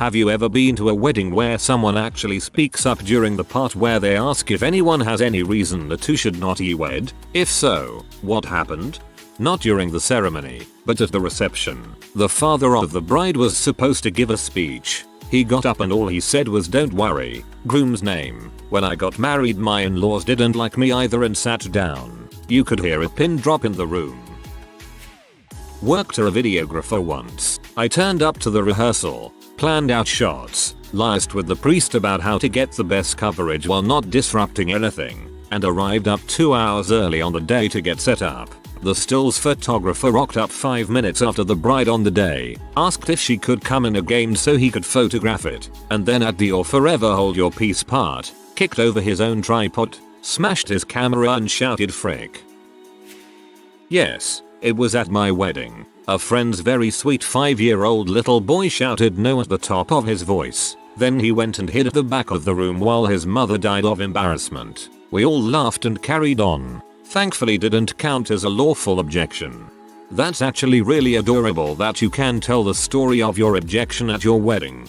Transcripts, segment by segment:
Have you ever been to a wedding where someone actually speaks up during the part where they ask if anyone has any reason the two should not be wed? If so, what happened? Not during the ceremony, but at the reception. The father of the bride was supposed to give a speech. He got up and all he said was, "Don't worry, groom's name. When I got married my in-laws didn't like me either," and sat down. You could hear a pin drop in the room. Worked as a videographer once. I turned up to the rehearsal, planned out shots, liaised with the priest about how to get the best coverage while not disrupting anything, and arrived up 2 hours early on the day to get set up. The stills photographer rocked up 5 minutes after the bride on the day, asked if she could come in again so he could photograph it, and then at the "or forever hold your peace" part, kicked over his own tripod, smashed his camera and shouted "frick." Yes, it was at my wedding. A friend's very sweet 5-year-old little boy shouted no at the top of his voice. Then he went and hid at the back of the room while his mother died of embarrassment. We all laughed and carried on. Thankfully didn't count as a lawful objection. That's actually really adorable that you can tell the story of your objection at your wedding.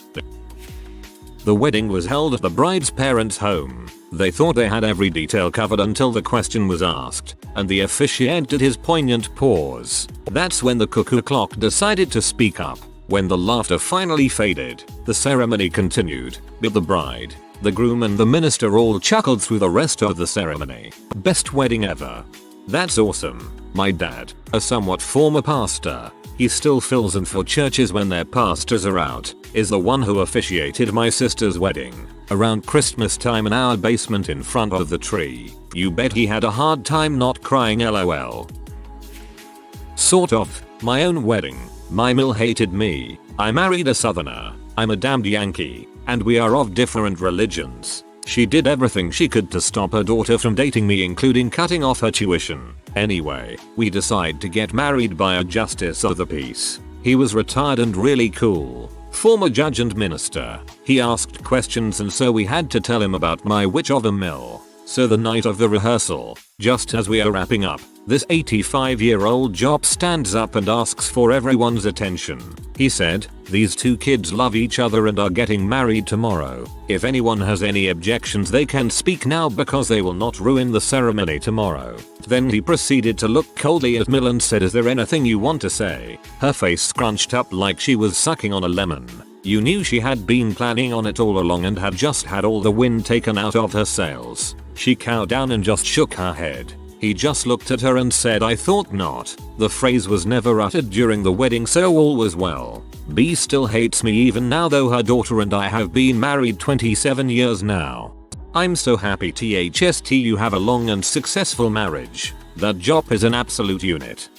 The wedding was held at the bride's parents' home. They thought they had every detail covered until the question was asked, and the officiant did his poignant pause. That's when the cuckoo clock decided to speak up. When the laughter finally faded, the ceremony continued, but the bride, the groom and the minister all chuckled through the rest of the ceremony. Best wedding ever. That's awesome. My dad, a somewhat former pastor, he still fills in for churches when their pastors are out, is the one who officiated my sister's wedding. Around Christmas time in our basement in front of the tree. You bet he had a hard time not crying, lol. Sort of. My own wedding. My mill hated me. I married a southerner. I'm a damned Yankee. And we are of different religions. She did everything she could to stop her daughter from dating me, including cutting off her tuition. Anyway, we decided to get married by a justice of the peace. He was retired and really cool. Former judge and minister. He asked questions and so we had to tell him about my witch of a mill. So the night of the rehearsal, just as we are wrapping up, this 85-year-old jop stands up and asks for everyone's attention. He said, "These two kids love each other and are getting married tomorrow. If anyone has any objections they can speak now because they will not ruin the ceremony tomorrow." Then he proceeded to look coldly at Mill and said, "Is there anything you want to say?" Her face scrunched up like she was sucking on a lemon. You knew she had been planning on it all along and had just had all the wind taken out of her sails. She cowed down and just shook her head. He just looked at her and said, "I thought not." The phrase was never uttered during the wedding, so all was well. B still hates me even now, though her daughter and I have been married 27 years now. I'm so happy THST you have a long and successful marriage. That Jop is an absolute unit.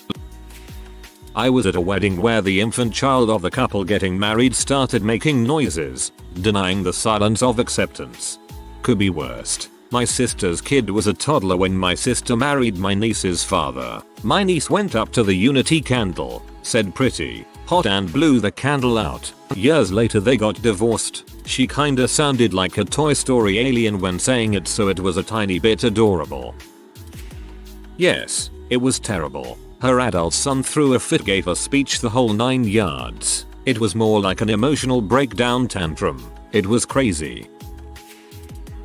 I was at a wedding where the infant child of the couple getting married started making noises, denying the silence of acceptance. Could be worst. My sister's kid was a toddler when my sister married my niece's father. My niece went up to the unity candle, said "pretty hot" and blew the candle out. Years later they got divorced. She kinda sounded like a Toy Story alien when saying it, so it was a tiny bit adorable. Yes, it was terrible. Her adult son threw a fit, gave a speech, the whole 9 yards. It was more like an emotional breakdown tantrum. It was crazy.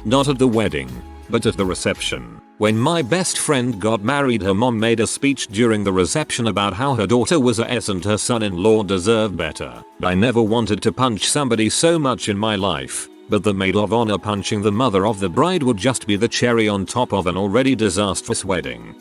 Not at the wedding, but at the reception. When my best friend got married, her mom made a speech during the reception about how her daughter was a S and her son-in-law deserved better. I never wanted to punch somebody so much in my life, but the maid of honor punching the mother of the bride would just be the cherry on top of an already disastrous wedding.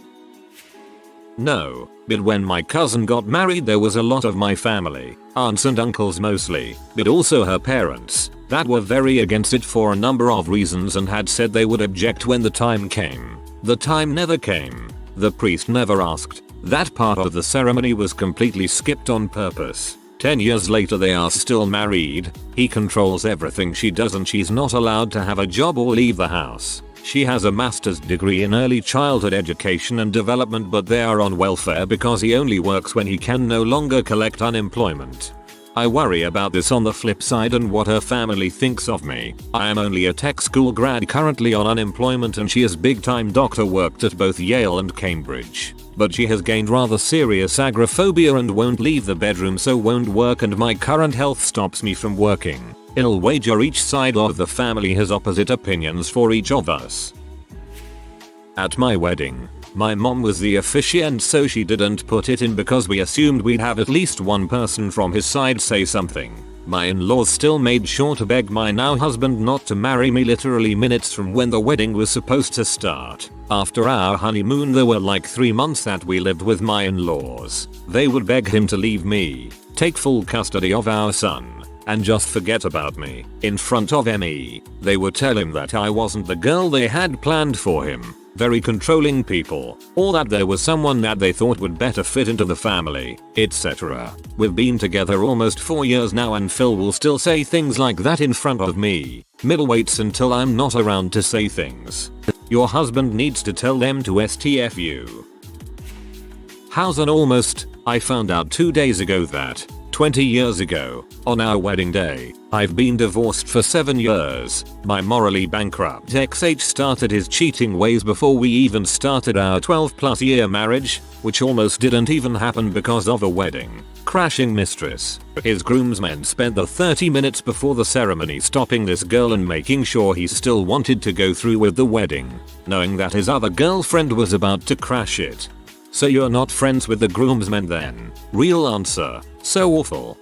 No, but when my cousin got married there was a lot of my family, aunts and uncles mostly, but also her parents, that were very against it for a number of reasons and had said they would object when the time came. The time never came. The priest never asked. That part of the ceremony was completely skipped on purpose. 10 years later they are still married. He controls everything she does and she's not allowed to have a job or leave the house. She has a master's degree in early childhood education and development, but they are on welfare because he only works when he can no longer collect unemployment. I worry about this on the flip side and what her family thinks of me. I am only a tech school grad currently on unemployment, and she has big time doctor worked at both Yale and Cambridge. But she has gained rather serious agoraphobia and won't leave the bedroom, so won't work, and my current health stops me from working. I'll wager each side of the family has opposite opinions for each of us. At my wedding, my mom was the officiant, so she didn't put it in because we assumed we'd have at least one person from his side say something. My in-laws still made sure to beg my now husband not to marry me literally minutes from when the wedding was supposed to start. After our honeymoon, there were like 3 months that we lived with my in-laws. They would beg him to leave me, take full custody of our son, and just forget about me. In front of me, they would tell him that I wasn't the girl they had planned for him. Very controlling people, or that there was someone that they thought would better fit into the family, etc. We've been together almost 4 years now, and Phil will still say things like that in front of me. Middle waits until I'm not around to say things. Your husband needs to tell them to STFU. How's an almost? I found out 2 days ago that 20 years ago, on our wedding day, I've been divorced for 7 years. My morally bankrupt ex-H started his cheating ways before we even started our 12+ year marriage, which almost didn't even happen because of a wedding crashing mistress. His groomsmen spent the 30 minutes before the ceremony stopping this girl and making sure he still wanted to go through with the wedding, knowing that his other girlfriend was about to crash it. So you're not friends with the groomsmen then? Real answer. So awful.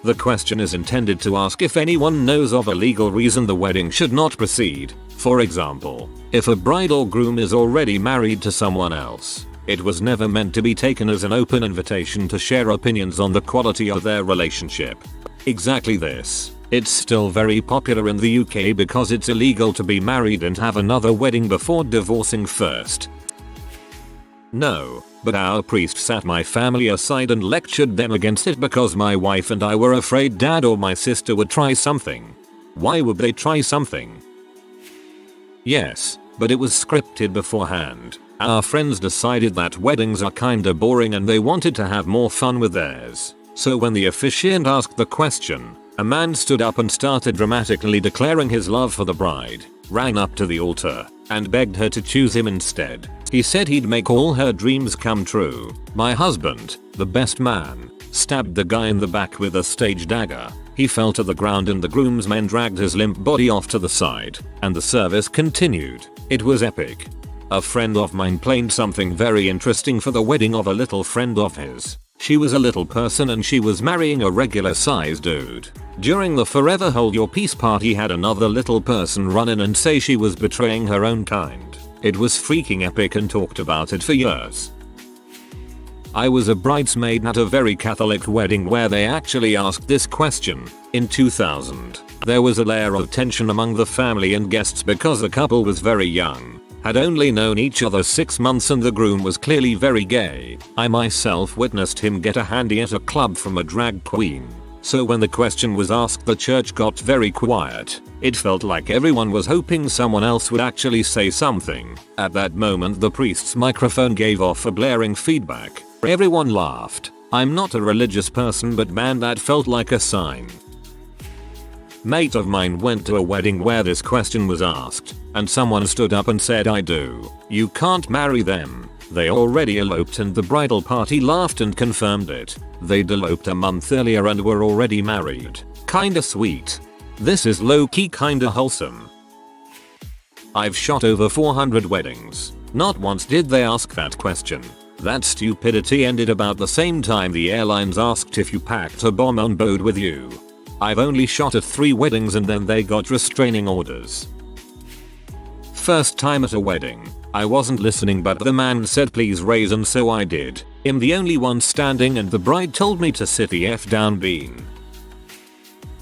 The question is intended to ask if anyone knows of a legal reason the wedding should not proceed. For example, if a bride or groom is already married to someone else. It was never meant to be taken as an open invitation to share opinions on the quality of their relationship. Exactly this. It's still very popular in the UK because it's illegal to be married and have another wedding before divorcing first. No, but our priest sat my family aside and lectured them against it because my wife and I were afraid dad or my sister would try something. Why would they try something? Yes, but it was scripted beforehand. Our friends decided that weddings are kinda boring and they wanted to have more fun with theirs. So when the officiant asked the question, a man stood up and started dramatically declaring his love for the bride, ran up to the altar, and begged her to choose him instead. He said he'd make all her dreams come true. My husband, the best man, stabbed the guy in the back with a stage dagger. He fell to the ground and the groomsmen dragged his limp body off to the side, and the service continued. It was epic. A friend of mine planned something very interesting for the wedding of a little friend of his. She was a little person and she was marrying a regular sized dude. During the Forever Hold Your Peace party, had another little person run in and say she was betraying her own kind. It was freaking epic and talked about it for years. I was a bridesmaid at a very Catholic wedding where they actually asked this question. In 2000, there was a layer of tension among the family and guests because the couple was very young, had only known each other 6 months, and the groom was clearly very gay. I myself witnessed him get a handy at a club from a drag queen. So when the question was asked, the church got very quiet. It felt like everyone was hoping someone else would actually say something. At that moment, the priest's microphone gave off a blaring feedback. Everyone laughed. I'm not a religious person, but man, that felt like a sign. Mate of mine went to a wedding where this question was asked, and someone stood up and said, I do. You can't marry them. They already eloped, and the bridal party laughed and confirmed it. They'd eloped a month earlier and were already married. Kinda sweet. This is low-key kinda wholesome. I've shot over 400 weddings. Not once did they ask that question. That stupidity ended about the same time the airlines asked if you packed a bomb on board with you. I've only shot at 3 weddings and then they got restraining orders. First time at a wedding. I wasn't listening, but the man said please raise, and so I did. I'm the only one standing and the bride told me to sit the F down bean.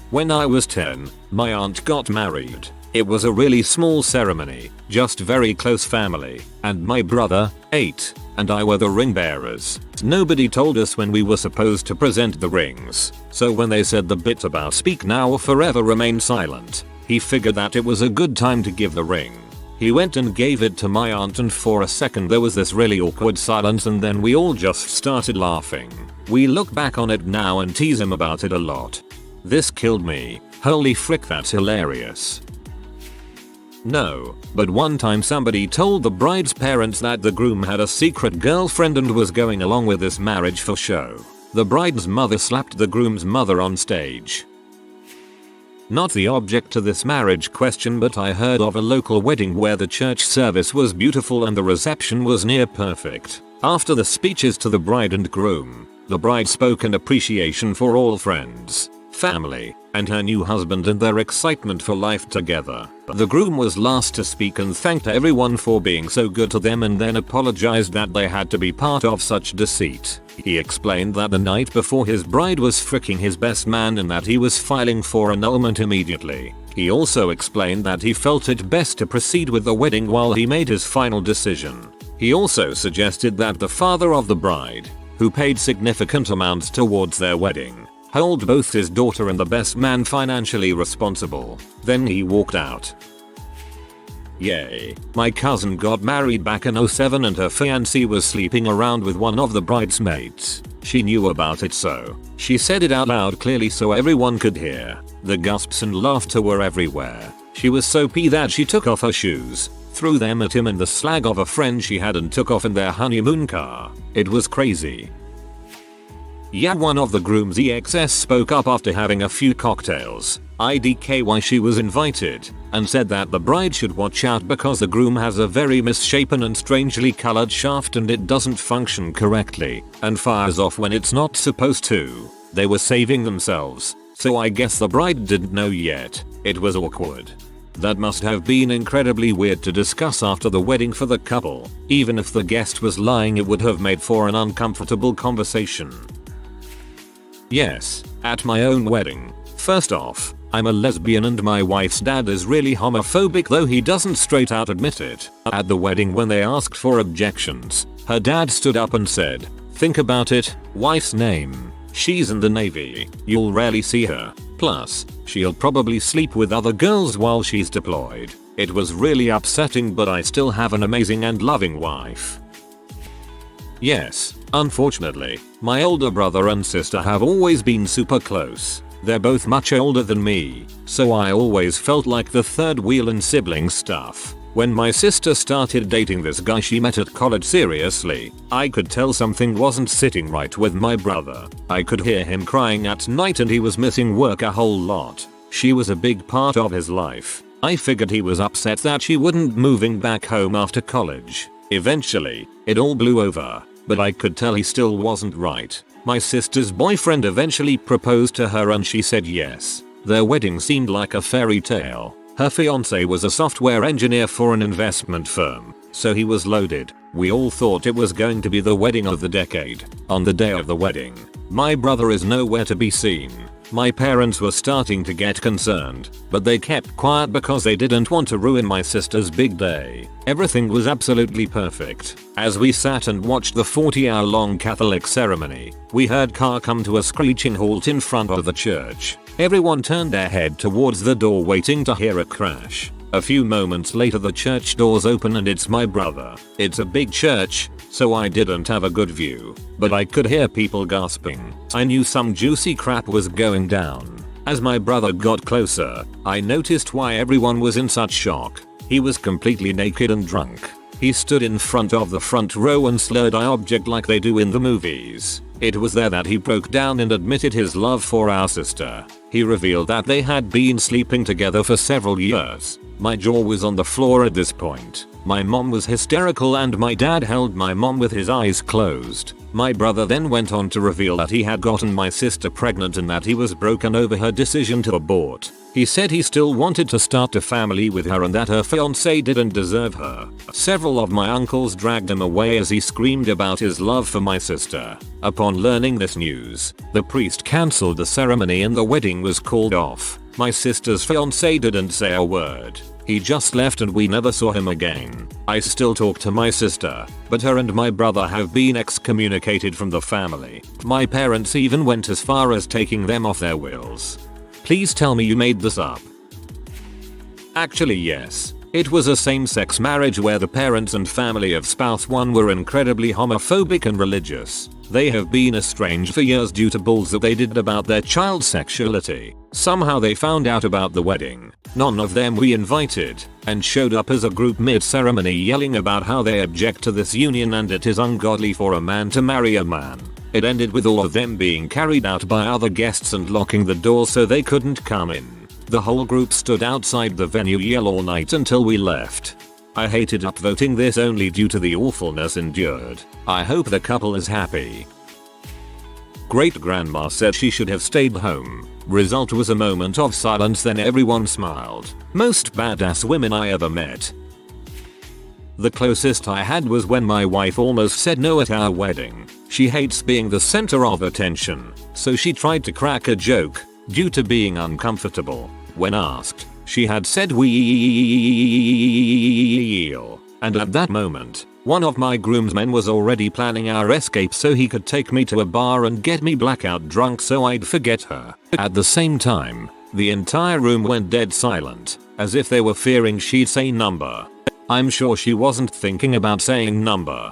When I was 10, my aunt got married. It was a really small ceremony, just very close family, and my brother, 8, and I were the ring bearers. Nobody told us when we were supposed to present the rings, so when they said the bit about speak now or forever remain silent, he figured that it was a good time to give the ring. He went and gave it to my aunt, and for a second there was this really awkward silence, and then we all just started laughing. We look back on it now and tease him about it a lot. This killed me. Holy frick, that's hilarious. No, but one time somebody told the bride's parents that the groom had a secret girlfriend and was going along with this marriage for show. The bride's mother slapped the groom's mother on stage. Not the object to this marriage question, but I heard of a local wedding where the church service was beautiful and the reception was near perfect. After the speeches to the bride and groom, the bride spoke in appreciation for all friends, family, and her new husband and their excitement for life together. The groom was last to speak and thanked everyone for being so good to them, and then apologized that they had to be part of such deceit. He explained that the night before his bride was fricking his best man and that he was filing for annulment immediately. He also explained that he felt it best to proceed with the wedding while he made his final decision. He also suggested that the father of the bride, who paid significant amounts towards their wedding, hold both his daughter and the best man financially responsible. Then he walked out. Yay. My cousin got married back in 07 and her fiancé was sleeping around with one of the bridesmaids. She knew about it, so she said it out loud clearly so everyone could hear. The gasps and laughter were everywhere. She was so pissed that she took off her shoes, threw them at him and the slag of a friend she had, and took off in their honeymoon car. It was crazy. Yeah, one of the groom's exes spoke up after having a few cocktails, IDK why she was invited, and said that the bride should watch out because the groom has a very misshapen and strangely colored shaft and it doesn't function correctly, and fires off when it's not supposed to. They were saving themselves, so I guess the bride didn't know yet. It was awkward. That must have been incredibly weird to discuss after the wedding for the couple. Even if the guest was lying, it would have made for an uncomfortable conversation. Yes, at my own wedding. First off, I'm a lesbian and my wife's dad is really homophobic, though he doesn't straight out admit it. At the wedding, when they asked for objections, her dad stood up and said, "Think about it, wife's name. She's in the Navy. You'll rarely see her. Plus, she'll probably sleep with other girls while she's deployed." It was really upsetting, but I still have an amazing and loving wife. Yes, unfortunately, my older brother and sister have always been super close. They're both much older than me, so I always felt like the third wheel in sibling stuff. When my sister started dating this guy she met at college, seriously, I could tell something wasn't sitting right with my brother. I could hear him crying at night and he was missing work a whole lot. She was a big part of his life. I figured he was upset that she wouldn't moving back home after college. Eventually, it all blew over, but I could tell he still wasn't right. My sister's boyfriend eventually proposed to her and she said yes. Their wedding seemed like a fairy tale. Her fiancé was a software engineer for an investment firm, so he was loaded. We all thought it was going to be the wedding of the decade. On the day of the wedding, my brother is nowhere to be seen. My parents were starting to get concerned, but they kept quiet because they didn't want to ruin my sister's big day. Everything was absolutely perfect. As we sat and watched the 40-hour-long Catholic ceremony, we heard car come to a screeching halt in front of the church. Everyone turned their head towards the door waiting to hear it crash. A few moments later the church doors open and it's my brother. It's a big church, so I didn't have a good view, but I could hear people gasping. I knew some juicy crap was going down. As my brother got closer, I noticed why everyone was in such shock. He was completely naked and drunk. He stood in front of the front row and slurred "I object" like they do in the movies. It was there that he broke down and admitted his love for our sister. He revealed that they had been sleeping together for several years. My jaw was on the floor at this point. My mom was hysterical and my dad held my mom with his eyes closed. My brother then went on to reveal that he had gotten my sister pregnant and that he was broken over her decision to abort. He said he still wanted to start a family with her and that her fiancé didn't deserve her. Several of my uncles dragged him away as he screamed about his love for my sister. Upon learning this news, the priest cancelled the ceremony and the wedding was called off. My sister's fiancé didn't say a word. He just left and we never saw him again. I still talk to my sister, but her and my brother have been excommunicated from the family. My parents even went as far as taking them off their wills. Please tell me you made this up. Actually yes, It was a same-sex marriage where the parents and family of spouse 1 were incredibly homophobic and religious. They have been estranged for years due to bulls that they did about their child's sexuality. Somehow they found out about the wedding. None of them we invited, and showed up as a group mid-ceremony yelling about how they object to this union and it is ungodly for a man to marry a man. It ended with all of them being carried out by other guests and locking the door so they couldn't come in. The whole group stood outside the venue yell all night until we left. I hated upvoting this only due to the awfulness endured. I hope the couple is happy. Great grandma said she should have stayed home. Result was a moment of silence, then everyone smiled. Most badass women I ever met. The closest I had was when my wife almost said no at our wedding. She hates being the center of attention, so she tried to crack a joke due to being uncomfortable. When asked, she had said "wheel," and at that moment, one of my groomsmen was already planning our escape so he could take me to a bar and get me blackout drunk so I'd forget her. At the same time, the entire room went dead silent, as if they were fearing she'd say number. I'm sure she wasn't thinking about saying number.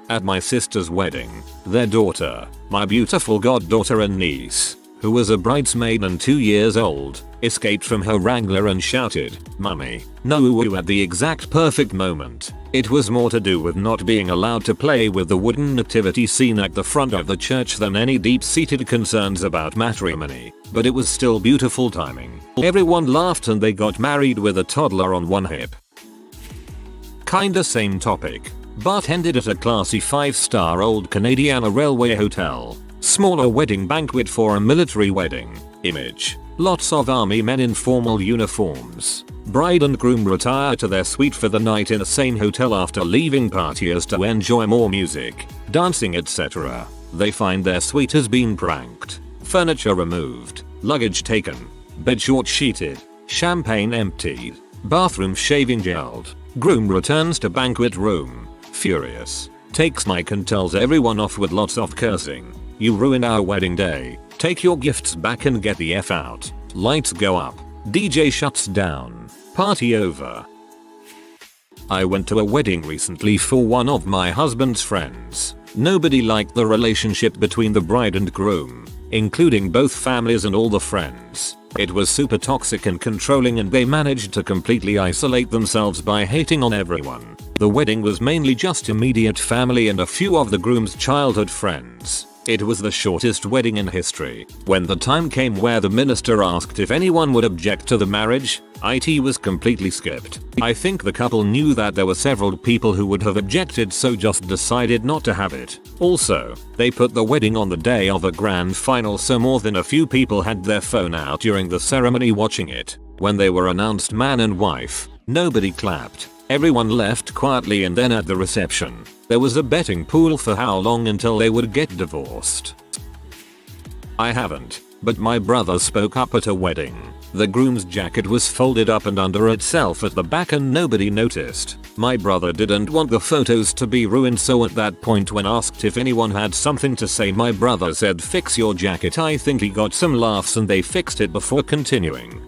At my sister's wedding, their daughter, my beautiful goddaughter and niece, who was a bridesmaid and 2 years old, escaped from her wrangler and shouted, "Mummy, no woo" at the exact perfect moment. It was more to do with not being allowed to play with the wooden nativity scene at the front of the church than any deep-seated concerns about matrimony, but it was still beautiful timing. Everyone laughed and they got married with a toddler on one hip. Kinda same topic, but ended at a classy 5-star old Canadian railway hotel. Smaller wedding banquet for a military wedding. Image. Lots of army men in formal uniforms. Bride and groom retire to their suite for the night in the same hotel after leaving partiers to enjoy more music, dancing, etc. They find their suite has been pranked. Furniture removed. Luggage taken. Bed short sheeted. Champagne emptied. Bathroom shaving gelled. Groom returns to banquet room. Furious. Takes mic and tells everyone off with lots of cursing. "You ruined our wedding day. Take your gifts back and get the F out." Lights go up. DJ shuts down. Party over. I went to a wedding recently for one of my husband's friends. Nobody liked the relationship between the bride and groom, including both families and all the friends. It was super toxic and controlling and they managed to completely isolate themselves by hating on everyone. The wedding was mainly just immediate family and a few of the groom's childhood friends. It was the shortest wedding in history. When the time came where the minister asked if anyone would object to the marriage, it was completely skipped. I think the couple knew that there were several people who would have objected so just decided not to have it. Also, they put the wedding on the day of a grand final so more than a few people had their phone out during the ceremony watching it. When they were announced man and wife, nobody clapped. Everyone left quietly and then at the reception, there was a betting pool for how long until they would get divorced. I haven't, but my brother spoke up at a wedding. The groom's jacket was folded up and under itself at the back and nobody noticed. My brother didn't want the photos to be ruined so at that point when asked if anyone had something to say my brother said fix your jacket. I think he got some laughs and they fixed it before continuing.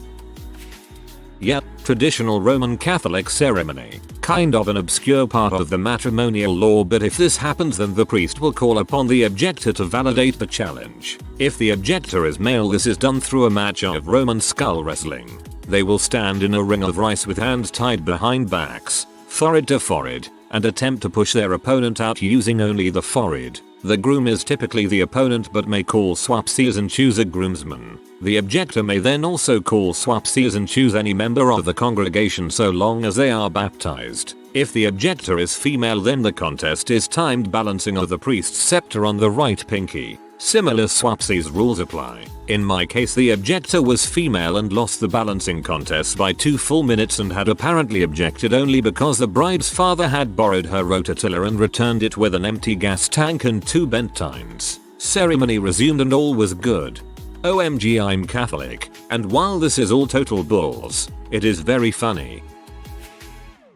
Yep, traditional Roman Catholic ceremony. Kind of an obscure part of the matrimonial law, but if this happens then the priest will call upon the objector to validate the challenge. If the objector is male, this is done through a match of Roman skull wrestling. They will stand in a ring of rice with hands tied behind backs, forehead to forehead, and attempt to push their opponent out using only the forehead. The groom is typically the opponent but may call swapsies and choose a groomsman. The objector may then also call swapsies and choose any member of the congregation so long as they are baptized. If the objector is female then the contest is timed balancing of the priest's scepter on the right pinky. Similar swapsies rules apply. In my case the objector was female and lost the balancing contest by 2 full minutes and had apparently objected only because the bride's father had borrowed her rototiller and returned it with an empty gas tank and 2 bent tines. Ceremony resumed and all was good. OMG, I'm Catholic, and while this is all total balls, it is very funny.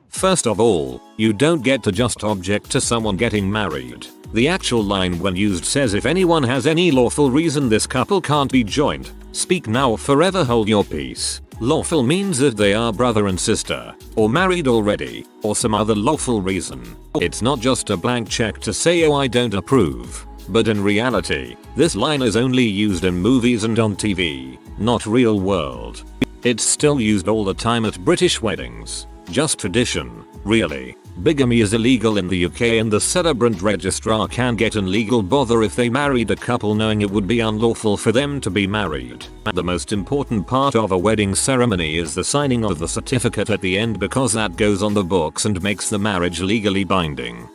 First of all, you don't get to just object to someone getting married. The actual line when used says if anyone has any lawful reason this couple can't be joined, speak now or forever hold your peace. Lawful means that they are brother and sister, or married already, or some other lawful reason. It's not just a blank check to say oh I don't approve. But in reality, this line is only used in movies and on TV, not real world. It's still used all the time at British weddings. Just tradition, really. Bigamy is illegal in the UK and the celebrant registrar can get in legal bother if they married a couple knowing it would be unlawful for them to be married. The most important part of a wedding ceremony is the signing of the certificate at the end because that goes on the books and makes the marriage legally binding.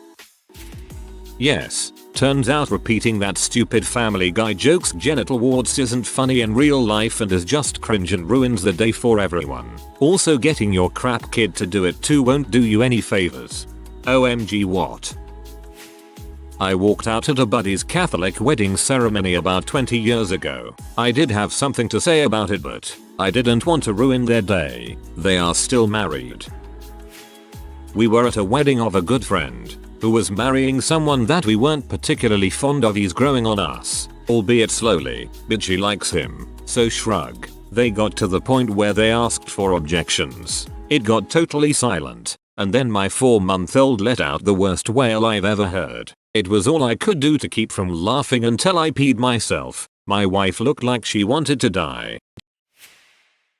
Yes, turns out repeating that stupid Family Guy jokes genital warts isn't funny in real life and is just cringe and ruins the day for everyone. Also getting your crap kid to do it too won't do you any favors. OMG what? I walked out at a buddy's Catholic wedding ceremony about 20 years ago. I did have something to say about it but I didn't want to ruin their day. They are still married. We were at a wedding of a good friend who was marrying someone that we weren't particularly fond of. He's growing on us, albeit slowly, but she likes him, so shrug. They got to the point where they asked for objections. It got totally silent, and then my 4-month-old let out the worst wail I've ever heard. It was all I could do to keep from laughing until I peed myself. My wife looked like she wanted to die.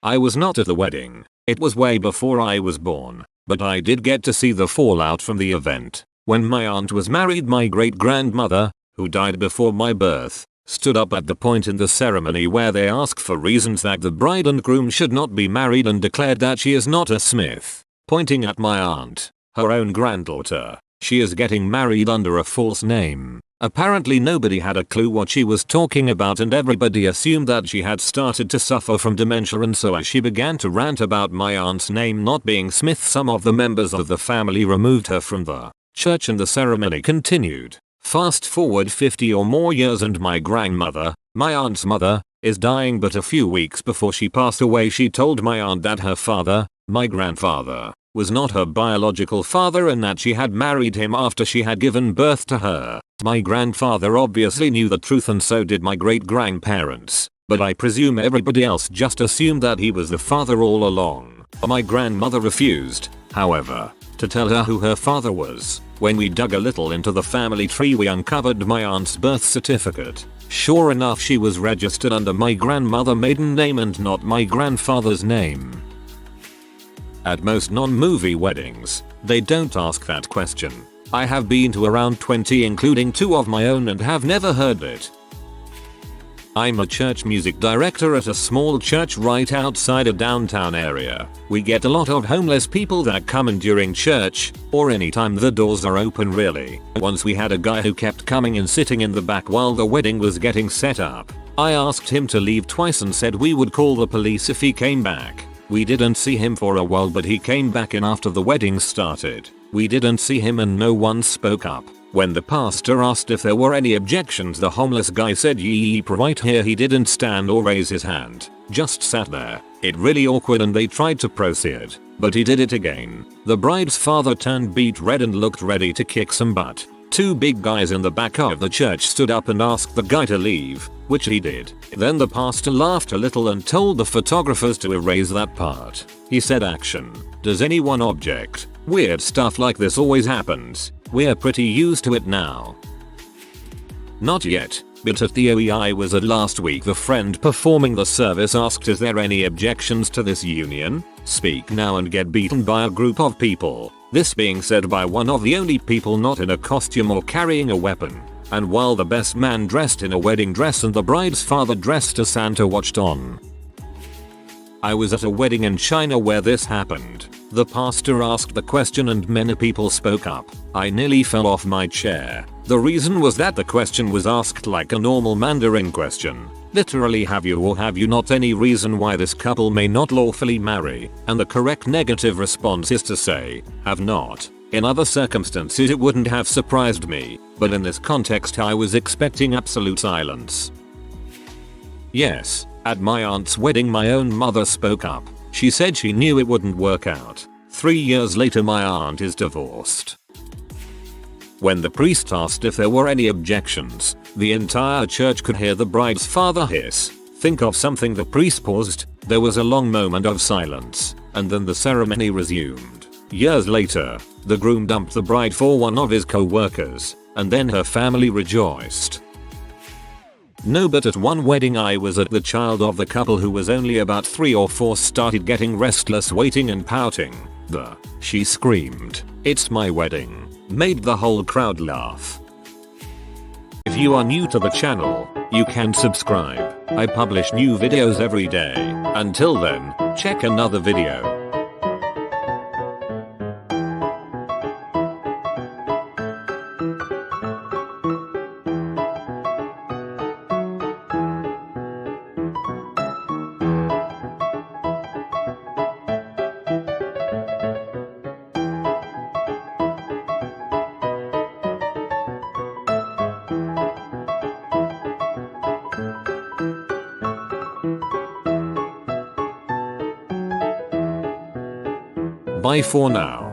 I was not at the wedding. It was way before I was born, but I did get to see the fallout from the event. When my aunt was married, my great-grandmother, who died before my birth, stood up at the point in the ceremony where they asked for reasons that the bride and groom should not be married and declared that she is not a Smith, pointing at my aunt, her own granddaughter. She is getting married under a false name. Apparently nobody had a clue what she was talking about and everybody assumed that she had started to suffer from dementia, and so as she began to rant about my aunt's name not being Smith, some of the members of the family removed her from the church and the ceremony continued. Fast forward 50 or more years and my grandmother, my aunt's mother, is dying, but a few weeks before she passed away she told my aunt that her father, my grandfather, was not her biological father and that she had married him after she had given birth to her. My grandfather obviously knew the truth and so did my great-grandparents, but I presume everybody else just assumed that he was the father all along. My grandmother refused, however, to tell her who her father was. When we dug a little into the family tree we uncovered my aunt's birth certificate. Sure enough, she was registered under my grandmother's maiden name and not my grandfather's name. At most non-movie weddings, they don't ask that question. I have been to around 20 including 2 of my own and have never heard it. I'm a church music director at a small church right outside a downtown area. We get a lot of homeless people that come in during church, or anytime the doors are open really. Once we had a guy who kept coming and sitting in the back while the wedding was getting set up. I asked him to leave twice and said we would call the police if he came back. We didn't see him for a while but he came back in after the wedding started. We didn't see him and no one spoke up. When the pastor asked if there were any objections, the homeless guy said yee right here. He didn't stand or raise his hand, just sat there. It really awkward and they tried to proceed, but he did it again. The bride's father turned beet red and looked ready to kick some butt. 2 big guys in the back of the church stood up and asked the guy to leave, which he did. Then the pastor laughed a little and told the photographers to erase that part. He said, "Action. Does anyone object? Weird stuff like this always happens. We're pretty used to it now." Not yet, but at the OEI I was at last week, the friend performing the service asked, "Is there any objections to this union? Speak now and get beaten by a group of people." This being said by one of the only people not in a costume or carrying a weapon. And while the best man dressed in a wedding dress and the bride's father dressed as Santa watched on. I was at a wedding in China where this happened. The pastor asked the question and many people spoke up. I nearly fell off my chair. The reason was that the question was asked like a normal Mandarin question. Literally, have you or have you not any reason why this couple may not lawfully marry? And the correct negative response is to say, have not. In other circumstances it wouldn't have surprised me, but in this context I was expecting absolute silence. Yes, at my aunt's wedding my own mother spoke up. She said she knew it wouldn't work out. 3 years later my aunt is divorced. When the priest asked if there were any objections, the entire church could hear the bride's father hiss, Think of something. The priest paused, there was a long moment of silence, and then the ceremony resumed. Years later, the groom dumped the bride for one of his co-workers, and then her family rejoiced. No, but at one wedding I was at, the child of the couple, who was only about 3 or 4, started getting restless, waiting and pouting. She screamed, "It's my wedding," made the whole crowd laugh. If you are new to the channel, you can subscribe. I publish new videos every day. Until then, check another video. Bye for now.